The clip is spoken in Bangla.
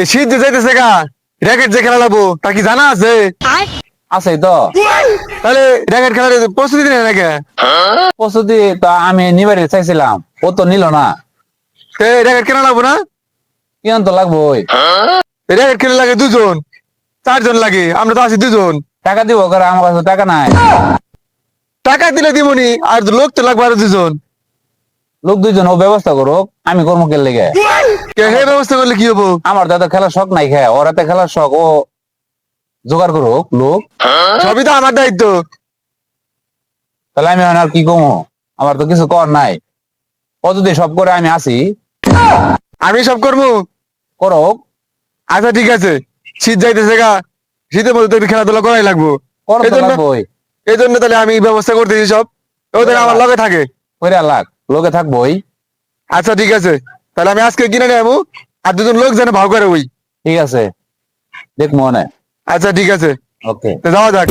এই শীত যে যাইতেছে গা, র্যাকেট যে খেলা লাগবো তা কি জানা আছে? আছে তো। তাহলে র্যাকেট খেলার প্রস্তুতি নেই নাকি? প্রস্তুতি তো আমি নিবারে চাইছিলাম, ও তো নিল না। র্যাকেট খেলা লাগবো না? কেন তো লাগবোই। র্যাকেট খেলে লাগে দুজন, চারজন লাগে, আমরা তো আছি দুজন। টাকা দিব করে, আমার কাছে টাকা নাই। টাকা দিলে দিবনি, আর লোক তো লাগবে আরো দুজন। লোক দুইজন ও ব্যবস্থা করুক, আমি করবো কে লেগে। হে ব্যবস্থা করলে কি হবো? আমার তো এত খেলার শখ নাই, খেয়ে ওর এত খেলার শখ, ও জোগাড় করুক লোক। সবই তো আমার দায়িত্ব। তাহলে আমি আর কি কমো, আমার তো কিছু কর নাই। ও যদি সব করে আমি আসি, আমি সব করবো। করুক। আচ্ছা ঠিক আছে, শীত যাইতেছে গা, শীতের মধ্যে তো একটু খেলাধুলা করাই লাগবো। করো এই তো জন্য লাগবোই। এই জন্য তাহলে আমি ব্যবস্থা করতেছি সব, ওদের আমার লগে থাকে। করে লাগ লোকে থাকবোই। আচ্ছা ঠিক আছে, তাহলে আমি আজকে কিনে নেবো, আর দুজন লোক যেন ভাও করে ওই। ঠিক আছে, দেখ মনে। আচ্ছা ঠিক আছে, ওকে। তো যাওয়া যাক।